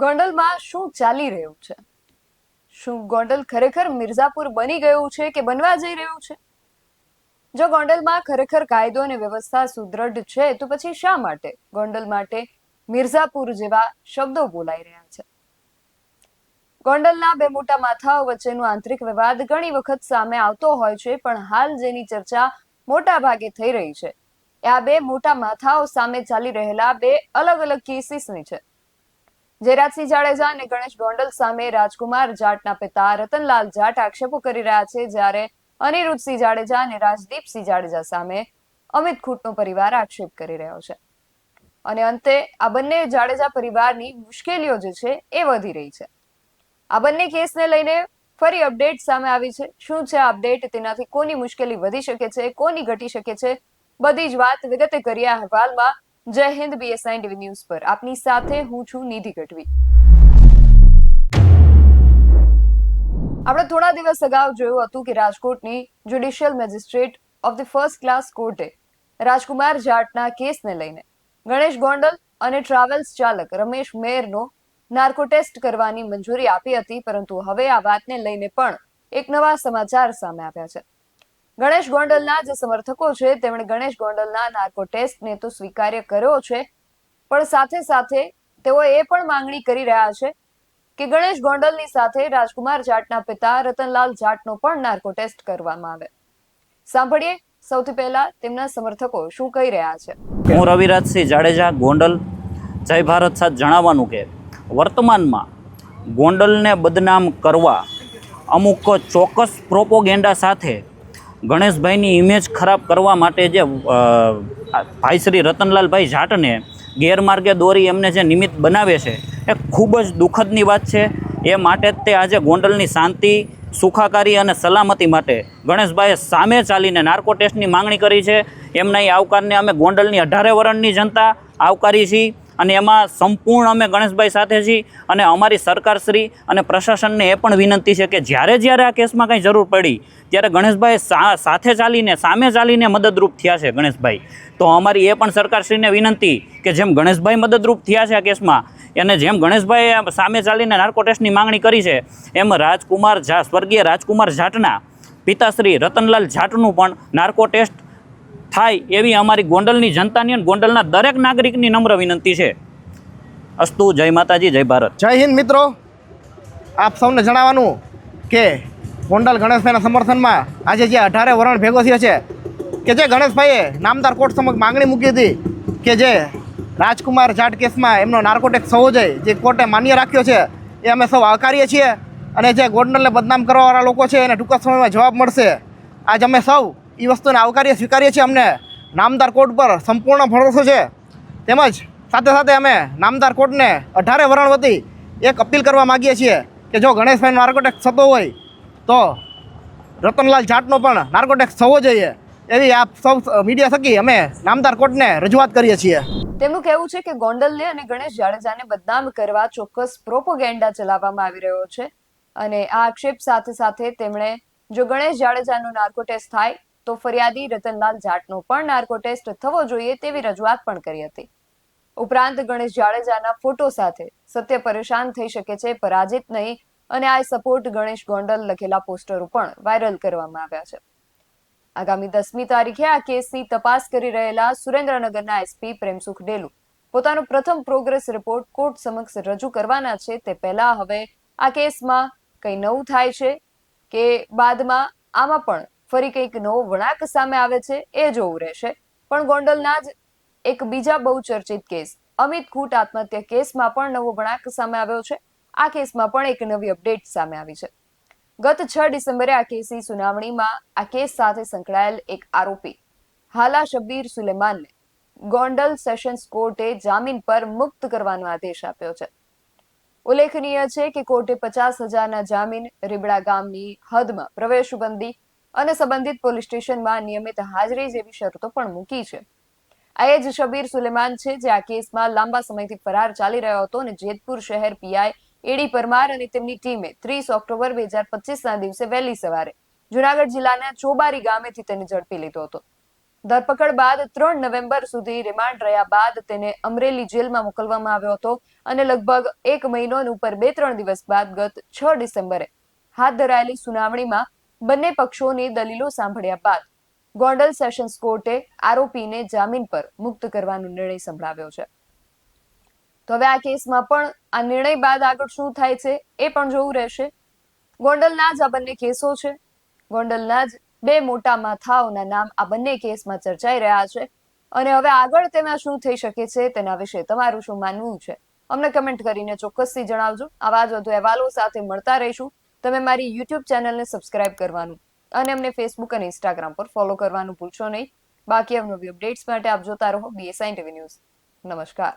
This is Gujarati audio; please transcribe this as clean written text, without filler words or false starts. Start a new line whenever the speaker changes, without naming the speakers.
ગોંડલમાં શું ચાલી રહ્યું છે? શું ગોંડલ ખરેખર મિર્ઝાપુર બની ગયું છે કે બનવા જઈ રહ્યું છે? જો ગોંડલમાં ખરેખર કાયદો અને વ્યવસ્થા સુદ્રઢ છે તો પછી શા માટે ગોંડલ માટે મિર્ઝાપુર જેવા શબ્દો બોલાઈ રહ્યા છે? ગોંડલના બે મોટા માથાઓ વચ્ચેનો આંતરિક વિવાદ ઘણી વખત સામે આવતો હોય છે, પણ હાલ જેની ચર્ચા મોટા ભાગે થઈ રહી છે એ આ બે મોટા માથાઓ સામે ચાલી રહેલા બે અલગ અલગ કેસીસની છે. જયરાજસિંહ જાડેજા અને ગણેશ ગોંડલ સામે રાજકુમાર જાટના પિતા રતનલાલ જાટ આક્ષેપો કરી રહ્યા છે, જ્યારે અનિરુદ્ધસિંહ જાડેજા અને રાજદીપસિંહ જાડેજા સામે અમિત ખૂંટનો પરિવાર આક્ષેપ કરી રહ્યો છે. અને અંતે આ બંને જાડેજા પરિવારની મુશ્કેલીઓ જે છે એ વધી રહી છે. આ બંને કેસને લઈને ફરી અપડેટ સામે આવી છે. શું છે અપડેટ? તેનાથી કોની મુશ્કેલી વધી શકે છે, કોની ઘટી શકે છે, બધી જ વાત વિગતે કરીએ આ અહેવાલમાં. જય હિન્દ, BSI ટીવી ન્યૂઝ પર આપની સાથે હું છું નિધિ ગઢવી. આપણે થોડા દિવસ અગાઉ જોયું હતું કે રાજકોટની judicial magistrate of the first class કોર્ટે રાજકુમાર જાટના કેસને લઈને ગણેશ ગોંડલ અને ટ્રાવેલ્સ ચાલક રમેશ મેરનો નાર્કો ટેસ્ટ કરવાની મંજૂરી આપી હતી, પરંતુ હવે આ વાતને લઈને પણ એક નવા સમાચાર સામે આવ્યા છે. ગણેશ ગોંડલના જે સમર્થકો છે તેમણે ગણેશ ગોંડલના નાર્કો ટેસ્ટને તો સ્વીકાર્ય કર્યો છે, પણ સાથે સાથે તેઓ એ પણ માંગણી કરી રહ્યા છે કે ગણેશ ગોંડલની સાથે રાજકુમાર જાટના પિતા રતનલાલ જાટનો પણ નાર્કો ટેસ્ટ કરવામાં આવે. સાંભળીએ સૌથી પહેલા તેમના સમર્થકો શું કહી રહ્યા છે.
હું રવિરાજસિંહ જાડેજા ગોંડલ. જય ભારત સાથે જણાવવાનું કે વર્તમાનમાં ગોંડલને બદનામ કરવા અમુક ચોક્કસ પ્રોપોગેન્ડા સાથે ગણેશભાઈની ઇમેજ ખરાબ કરવા માટે જે ભાઈ શ્રી રતનલાલભાઈ જાટને ગેરમાર્ગે દોરી એમને જે નિમિત્ત બનાવે છે એ ખૂબ જ દુઃખદની વાત છે. એ માટે જ તે આજે ગોંડલની શાંતિ, સુખાકારી અને સલામતી માટે ગણેશભાઈએ સામે ચાલીને નાર્કો ટેસ્ટની માંગણી કરી છે. એમના એ આવકારને અમે ગોંડલની 18 વરણની જનતા આવકારી છીએ અને એમાં સંપૂર્ણ અમે ગણેશભાઈ સાથે છીએ. અને અમારી સરકારશ્રી અને પ્રશાસનને એ પણ વિનંતી છે કે જ્યારે જ્યારે આ કેસમાં કંઈ જરૂર પડી ત્યારે ગણેશભાઈ સાથે ચાલીને સામે ચાલીને મદદરૂપ થયા છે ગણેશભાઈ. તો અમારી એ પણ સરકારશ્રીને વિનંતી કે જેમ ગણેશભાઈ મદદરૂપ થયા છે આ કેસમાં અને જેમ ગણેશભાઈએ સામે ચાલીને નાર્કો ટેસ્ટની માંગણી કરી છે, એમ સ્વર્ગીય રાજકુમાર જાટના પિતાશ્રી રતનલાલ જાટનું પણ નાર્કો ટેસ્ટ થાય એવી અમારી ગોંડલની જનતાની અને ગોંડલના દરેક નાગરિકની નમ્ર વિનંતી છે. અસ્તુ. જય માતાજી, જય ભારત.
જય હિન્દ મિત્રો. આપ સૌને જણાવવાનું કે ગોંડલ ગણેશભાઈના સમર્થનમાં આજે જે 18 વરણ ભેગો થયો છે કે જે ગણેશભાઈએ નામદાર કોર્ટ સમક્ષ માંગણી મૂકી હતી કે જે રાજકુમાર જાટ કેસમાં એમનો નાર્કોટેક્સ થવો જોઈએ, જે કોર્ટે માન્ય રાખ્યો છે, એ અમે સૌ આવકારીએ છીએ. અને જે ગોંડલને બદનામ કરવાવાળા લોકો છે એને ટૂંકા સમયમાં જવાબ મળશે. આજ અમે સૌ એ વસ્તુને સ્વીકારીએ છીએ. અમને નામદાર કોર્ટ પર સંપૂર્ણ ભરોસો છે. તેમજ સાથે સાથે અમે નામદાર કોર્ટને 18 વરણ વતી એક અપીલ કરવા માગીએ છીએ કે જો ગણેશભાઈનો નાર્કોટેક્સ થતો હોય તો રતનલાલ જાટનો પણ નાર્કોટેક્સ થવો જોઈએ, એવી આપ સૌ મીડિયા થકી અમે નામદાર કોર્ટને રજૂઆત કરીએ છીએ.
તેમનું કહેવું છે કે ગોંડલને અને ગણેશ જાડેજાને બદનામ કરવા ચોક્કસ પ્રોપોગેન્ડા ચલાવવામાં આવી રહ્યો છે. અને આ આક્ષેપ સાથે સાથે તેમણે જો ગણેશ જાડેજાનો નાર્કો ટેસ્ટ થાય તો ફરિયાદી રતનલાલ જાટનો પણ નાર્કો ટેસ્ટ થવો જોઈએ તેવી રજૂઆત પણ કરી હતી. ઉપરાંત ગણેશ જાડેજાના ફોટો સાથે સત્ય પરેશાન થઈ શકે છે, પરાજિત નહીં, અને આઈ સપોર્ટ ગણેશ ગોંડલ લખેલા પોસ્ટરો પણ વાયરલ કરવામાં આવ્યા છે. આગામી 10મી તારીખે આ કેસની તપાસ કરી રહેલા સુરેન્દ્રનગરના એસપી પ્રેમસુખ ડેલુ પોતાનો પ્રથમ પ્રોગ્રેસ રિપોર્ટ કોર્ટ સમક્ષ રજૂ કરવાના છે. તે પહેલા હવે આ કેસમાં કંઈ નવું થાય છે કે બાદમાં આમાં પણ ફરી કંઈક નવો વળાંક સામે આવે છે એ જોવું રહેશે. પણ ગોંડલના જ એક બીજા બહુ ચર્ચિત કેસ અમિત ખૂંટ આત્મહત્યા કેસમાં પણ નવો વળાંક સામે આવ્યો છે. આ કેસમાં પણ એક નવી અપડેટ સામે આવી છે. ગત 6 ડિસેમ્બરે આ કેસની સુનાવણીમાં આ કેસ સાથે સંકળાયેલ એક આરોપી હાલા શબ્બીર સુલેમાનને ગોંડલ સેશન્સ કોર્ટે જામીન પર મુક્ત કરવાનો આદેશ આપ્યો છે. ઉલ્લેખનીય છે કે કોર્ટે 50,000ના જામીન, રીબડા ગામની હદમાં પ્રવેશબંધી અને સંબંધિત પોલીસ સ્ટેશનમાં નિયમિત હાજરી જેવી શરતો પણ મૂકી છે. આ એ જ શબીર સુલેમાન છે જે આ કેસમાં લાંબા સમયથી ફરાર ચાલી રહ્યો હતો અને જેતપુર શહેર પીઆઈ એડી પરમાર અને તેમની ટીમે 30 ઓક્ટોબર 2025ના દિવસે વહેલી સવારે જુનાગઢ જિલ્લાના ચોબારી ગામેથી તેને ઝડપી લીધો હતો. ધરપકડ બાદ 3 નવેમ્બર સુધી રિમાન્ડ રહ્યા બાદ તેને અમરેલી જેલમાં મોકલવામાં આવ્યો હતો અને લગભગ 1 મહિનો અને ઉપર 2-3 દિવસ બાદ ગત 6 ડિસેમ્બરે હાથ ધરાયેલી સુનાવણીમાં બંને પક્ષોની દલીલો સાંભળ્યા બાદ ગોંડલ સેશન્સ કોર્ટે આરોપીને જામીન પર મુક્ત કરવાનો નિર્ણય સંભળાવ્યો છે. તો હવે આ કેસમાં પણ આ નિર્ણય બાદ આગળ શું થાય છે એ પણ જોવું રહેશે. ગોંડલના જ આ બંને કેસો છે. ગોંડલના જ બે મોટા માથાઓના નામ આ બંને કેસમાં ચર્ચાઈ રહ્યા છે અને હવે આગળ તેમાં શું થઈ શકે છે તેના વિશે તમારું શું માનવું છે અમને કમેન્ટ કરીને ચોક્કસથી જણાવજો. આવા જ વધુ અહેવાલો સાથે મળતા રહીશું. તમે મારી યુટ્યુબ ચેનલને સબસ્ક્રાઇબ કરવાનું અને અમને ફેસબુક અને ઇન્સ્ટાગ્રામ પર ફોલો કરવાનું ભૂલશો નહીં. બાકી અવનવી અપડેટ્સ માટે આપ જોતા રહો BSI TV ન્યૂઝ. નમસ્કાર.